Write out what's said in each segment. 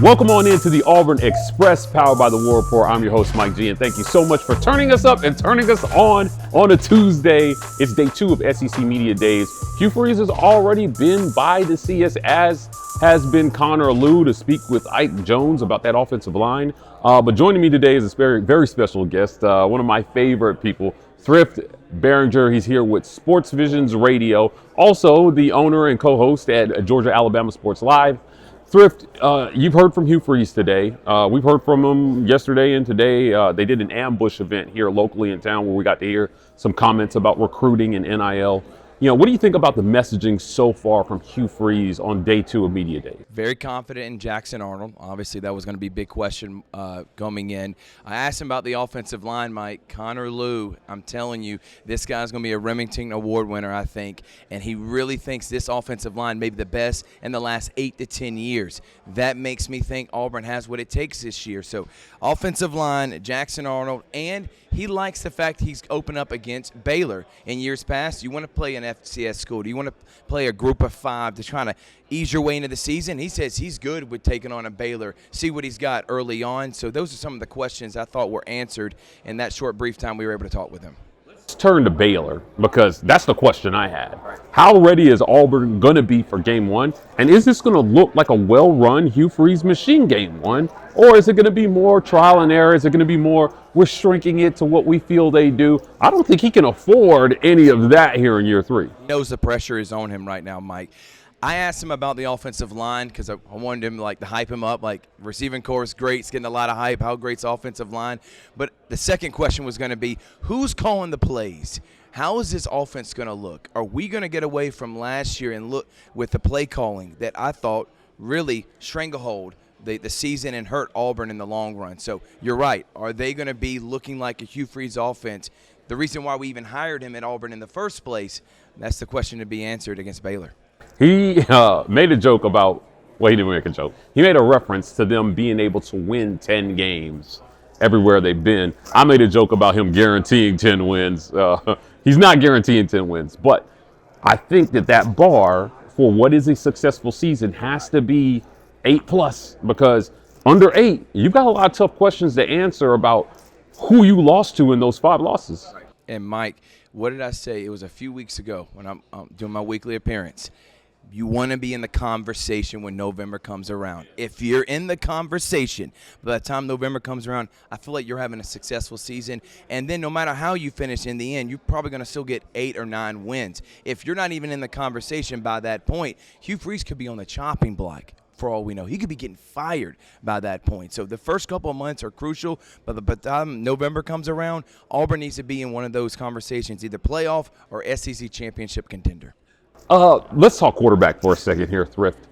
Welcome on into the Auburn Express, powered by the War Report. I'm your host, Mike G, and thank you so much for turning us up and turning us on a Tuesday. It's day 2 of SEC Media Days. Hugh has already been by to see us, as has been Connor Liu, to speak with Ike Jones about that offensive line. But joining me today is a very, very special guest, one of my favorite people, Thrift Barringer. He's here with Sports Visions Radio, also the owner and co-host at Georgia Alabama Sports Live. Thrift, you've heard from Hugh today. We've heard from him yesterday and today. They did an ambush event here locally in town where we got to hear some comments about recruiting and NIL. You know, what do you think about the messaging so far from Hugh Freeze on day 2 of Media Day? Very confident in Jackson Arnold. Obviously, that was going to be a big question coming in. I asked him about the offensive line, Mike. Connor Liu, I'm telling you, this guy's going to be a Remington Award winner, I think, and he really thinks this offensive line may be the best in the last 8 to 10 years. That makes me think Auburn has what it takes this year. So, offensive line, Jackson Arnold, and he likes the fact he's opened up against Baylor in years past. You want to play an FCS school? Do you want to play a group of 5 to try to ease your way into the season? He says he's good with taking on a Baylor, see what he's got early on. So those are some of the questions I thought were answered in that short, brief time we were able to talk with him. Let's turn to Baylor, because that's the question I had. How ready is Auburn going to be for game 1? And is this going to look like a well-run Hugh Freeze machine game 1? Or is it going to be more trial and error? Is it going to be more, we're shrinking it to what we feel they do? I don't think he can afford any of that here in year 3. He knows the pressure is on him right now, Mike. I asked him about the offensive line because I wanted him to hype him up. Like, receiving corps is great. It's getting a lot of hype. How great's offensive line? But the second question was going to be, who's calling the plays? How is this offense going to look? Are we going to get away from last year and look with the play calling that I thought really stranglehold the season and hurt Auburn in the long run? So you're right. Are they going to be looking like a Hugh Freeze offense? The reason why we even hired him at Auburn in the first place, that's the question to be answered against Baylor. He made a joke about, well, he didn't make a joke. He made a reference to them being able to win 10 games everywhere they've been. I made a joke about him guaranteeing 10 wins. He's not guaranteeing 10 wins, but I think that bar for what is a successful season has to be 8+, because under 8, you've got a lot of tough questions to answer about who you lost to in those 5 losses. And Mike, what did I say? It was a few weeks ago when I'm doing my weekly appearance. You want to be in the conversation when November comes around. If you're in the conversation by the time November comes around, I feel like you're having a successful season. And then no matter how you finish in the end, you're probably going to still get 8 or 9 wins. If you're not even in the conversation by that point, Hugh Freeze could be on the chopping block. For all we know, he could be getting fired by that point. So the first couple of months are crucial, but by the time November comes around, Auburn needs to be in one of those conversations, either playoff or SEC championship contender. Let's talk quarterback for a second here, Thrift.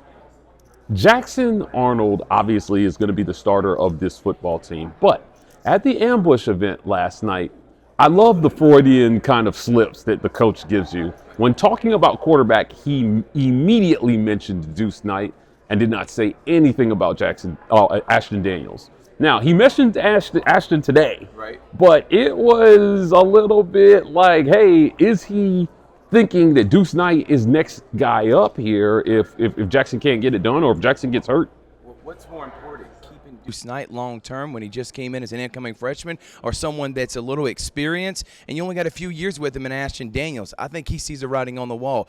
Jackson Arnold obviously is going to be the starter of this football team, but at the ambush event last night, I love the Freudian kind of slips that the coach gives you. When talking about quarterback, he immediately mentioned Deuce Knight and did not say anything about Ashton Daniels. Now, he mentioned Ashton today, right? But it was a little bit like, hey, is he thinking that Deuce Knight is next guy up here if Jackson can't get it done, or if Jackson gets hurt? Well, what's more important, keeping Deuce Knight long term when he just came in as an incoming freshman, or someone that's a little experienced and you only got a few years with him in Ashton Daniels? I think he sees the writing on the wall.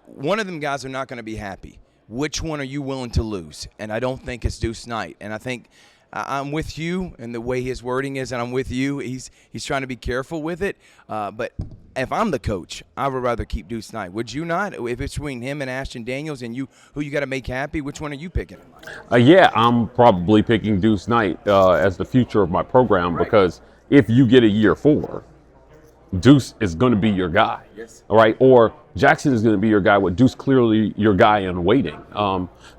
One of them guys are not going to be happy. Which one are you willing to lose? And I don't think it's Deuce Knight. And I think I'm with you in the way his wording is, and I'm with you. He's trying to be careful with it. But if I'm the coach, I would rather keep Deuce Knight. Would you not? If it's between him and Ashton Daniels and you, who you got to make happy, which one are you picking? Yeah, I'm probably picking Deuce Knight as the future of my program, right? Because if you get a year 4, Deuce is going to be your guy, yes. All right? Or Jackson is going to be your guy, with Deuce clearly your guy in waiting.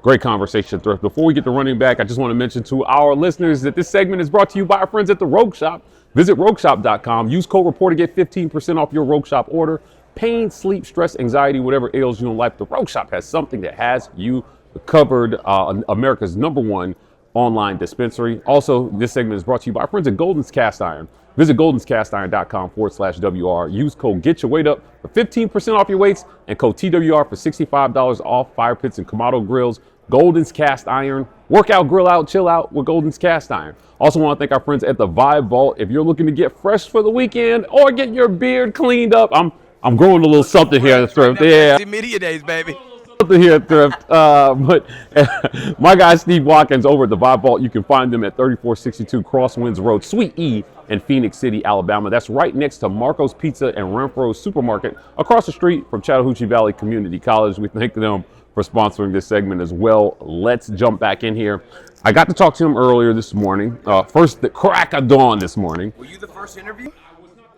Great conversation, Thrift. Before we get to running back, I just want to mention to our listeners that this segment is brought to you by our friends at The Rogue Shop. Visit rogueshop.com. Use code REPORTER to get 15% off your Rogue Shop order. Pain, sleep, stress, anxiety, whatever ails you in life, The Rogue Shop has something that has you covered. America's #1 online dispensary. Also, this segment is brought to you by our friends at Golden's Cast Iron. Visit goldenscastiron.com/WR. Use code GETYOURWEIGHT for 15% off your weights and code TWR for $65 off fire pits and Kamado grills. Golden's Cast Iron. Work out, grill out, chill out with Golden's Cast Iron. Also want to thank our friends at the Vibe Vault. If you're looking to get fresh for the weekend or get your beard cleaned up, I'm growing a little something here at the thrift. Yeah. Media days, baby. Something here at thrift. But my guy Steve Watkins over at the Vibe Vault, you can find them at 3462 Crosswinds Road, Suite E in Phoenix City, Alabama. That's right next to Marco's Pizza and Renfro's Supermarket across the street from Chattahoochee Valley Community College. We thank them for sponsoring this segment as well. Let's jump back in here. I got to talk to him earlier this morning. First, the crack of dawn this morning. Were you the first interview?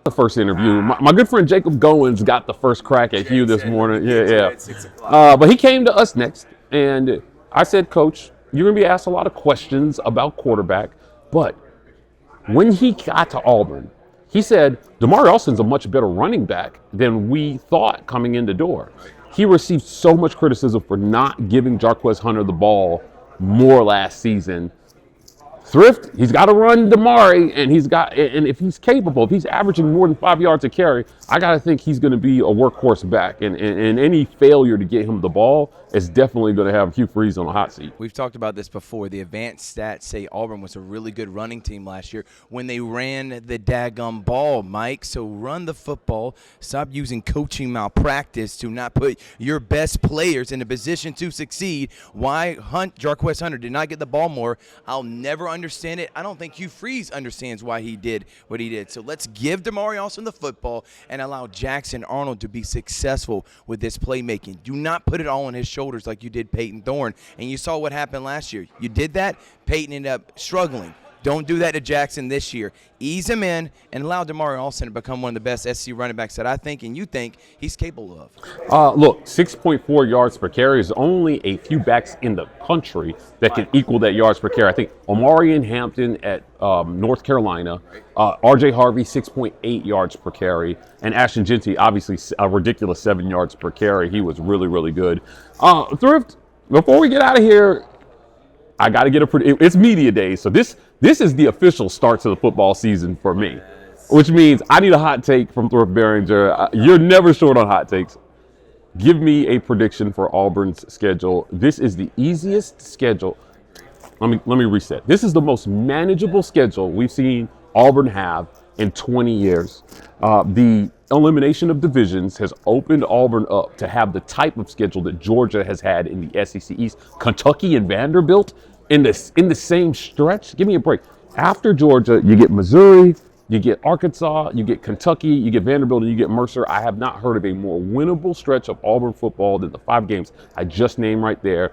The first interview. My good friend Jacob Goins got the first crack at Hugh this morning. Yeah. But he came to us next, and I said, Coach, you're going to be asked a lot of questions about quarterback, but when he got to Auburn, he said, Damari Alston's a much better running back than we thought coming in the door. He received so much criticism for not giving Jarquez Hunter the ball more last season. Thrift, he's got to run Damari, and if he's capable, if he's averaging more than 5 yards a carry, I got to think he's going to be a workhorse back. And any failure to get him the ball is definitely going to have Hugh Freeze on the hot seat. We've talked about this before. The advanced stats say Auburn was a really good running team last year when they ran the daggum ball, Mike. So run the football. Stop using coaching malpractice to not put your best players in a position to succeed. Why Jarquez Hunter did not get the ball more, I'll never understand it. I don't think Hugh Freeze understands why he did what he did. So let's give Damari Alston the football and allow Jackson Arnold to be successful with this playmaking. Do not put it all on his shoulders like you did Peyton Thorne. And you saw what happened last year. You did that, Peyton ended up struggling. Don't do that to Jackson this year. Ease him in and allow Damari Alston to become one of the best SC running backs that I think and you think he's capable of. Look, 6.4 yards per carry is only a few backs in the country that can equal that yards per carry. I think Omarion Hampton at North Carolina, R.J. Harvey, 6.8 yards per carry, and Ashton Genty, obviously a ridiculous 7 yards per carry. He was really, really good. Thrift, before we get out of here, I got to get it's media day, so this is the official start to the football season for me, which means I need a hot take from Thrift Behringer. You're never short on hot takes. Give me a prediction for Auburn's schedule. This is the easiest schedule. Let me reset. This is the most manageable schedule we've seen Auburn have in 20 years. The elimination of divisions has opened Auburn up to have the type of schedule that Georgia has had in the SEC East. Kentucky and Vanderbilt in the same stretch. Give me a break. After Georgia, you get Missouri, you get Arkansas, you get Kentucky, you get Vanderbilt, and you get Mercer. I have not heard of a more winnable stretch of Auburn football than the 5 games I just named right there.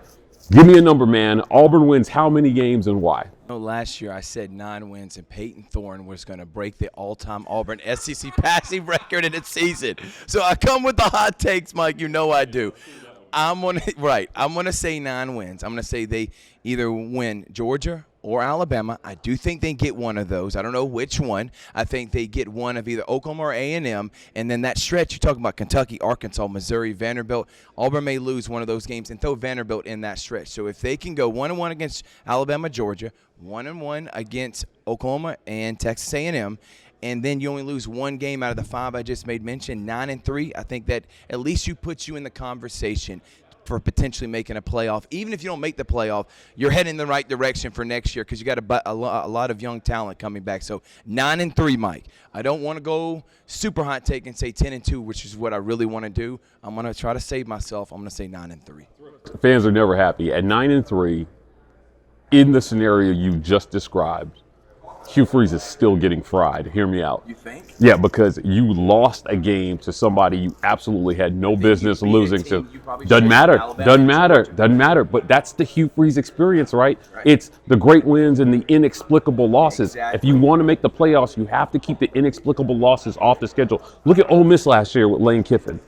Give me a number, man. Auburn wins how many games and why? Last year I said 9 wins and Peyton Thorne was going to break the all-time Auburn SEC passing record in its season. So I come with the hot takes, Mike. You know I do. I'm going to say 9 wins. I'm going to say they either win Georgia or Alabama. I do think they get one of those. I don't know which one. I think they get one of either Oklahoma or A&M. And then that stretch, you're talking about Kentucky, Arkansas, Missouri, Vanderbilt. Auburn may lose one of those games and throw Vanderbilt in that stretch. So if they can go 1-1 against Alabama, Georgia, 1-1 against Oklahoma and Texas A&M, and then you only lose one game out of the 5 I just made mention, 9-3, I think that at least puts you in the conversation for potentially making a playoff. Even if you don't make the playoff, you're heading in the right direction for next year because you got a lot of young talent coming back. So 9-3, Mike. I don't want to go super hot take and say 10-2, which is what I really want to do. I'm going to try to save myself. I'm going to say 9-3. Fans are never happy. At 9-3, in the scenario you just described, Hugh Freeze is still getting fried. Hear me out. You think? Yeah, because you lost a game to somebody you absolutely had no business losing to. Doesn't matter. But that's the Hugh Freeze experience, right? It's the great wins and the inexplicable losses. Exactly. If you want to make the playoffs, you have to keep the inexplicable losses off the schedule. Look at Ole Miss last year with Lane Kiffin.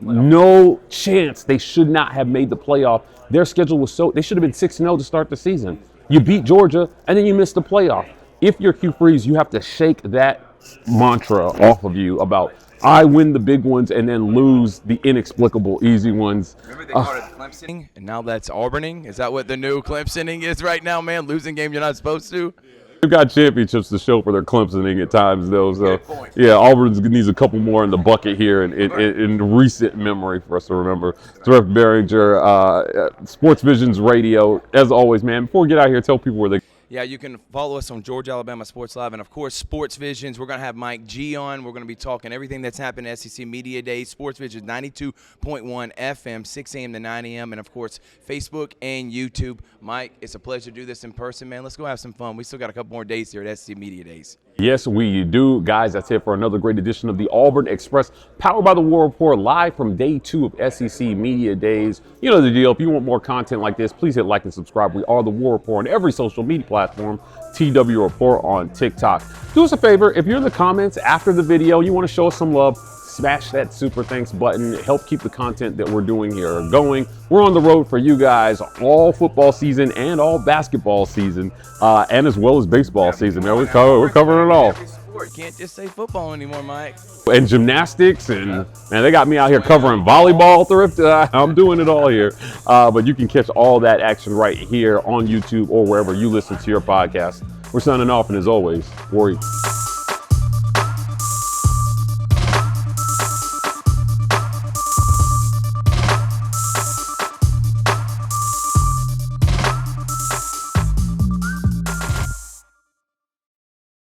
No chance they should not have made the playoff. Their schedule was they should have been 6-0 to start the season. You beat Georgia, and then you missed the playoff. If you're Hugh Freeze, you have to shake that mantra off of you about I win the big ones and then lose the inexplicable easy ones. Remember they called it Clemsoning, and now that's Auburning? Is that what the new Clemsoning is right now, man? Losing game you're not supposed to? They've got championships to show for their Clemsoning at times, though. So, Good point. yeah, Auburn needs a couple more in the bucket here in recent memory for us to remember. Thrift Behringer, Sports Visions Radio. As always, man, before we get out here, tell people where they. Yeah, you can follow us on Georgia Alabama Sports Live, and of course, Sports Visions. We're going to have Mike G on. We're going to be talking everything that's happened at SEC Media Days. Sports Visions 92.1 FM, 6 a.m. to 9 a.m., and of course, Facebook and YouTube. Mike, it's a pleasure to do this in person, man. Let's go have some fun. We still got a couple more days here at SEC Media Days. Yes, we do. Guys, that's it for another great edition of the Auburn Express, powered by the War Report, live from day 2 of SEC Media Days. You know the deal. If you want more content like this, please hit like and subscribe. We are the War Report on every social media platform, TW Report on TikTok. Do us a favor, if you're in the comments after the video, you want to show us some love, smash that super thanks button. Help keep the content that we're doing here going. We're on the road for you guys all football season and all basketball season, and as well as baseball season. Man, we're covering it all. You can't just say football anymore, Mike. And gymnastics, and man, they got me out here covering volleyball, Thrift. I'm doing it all here. But you can catch all that action right here on YouTube or wherever you listen to your podcast. We're signing off, and as always, Warriors.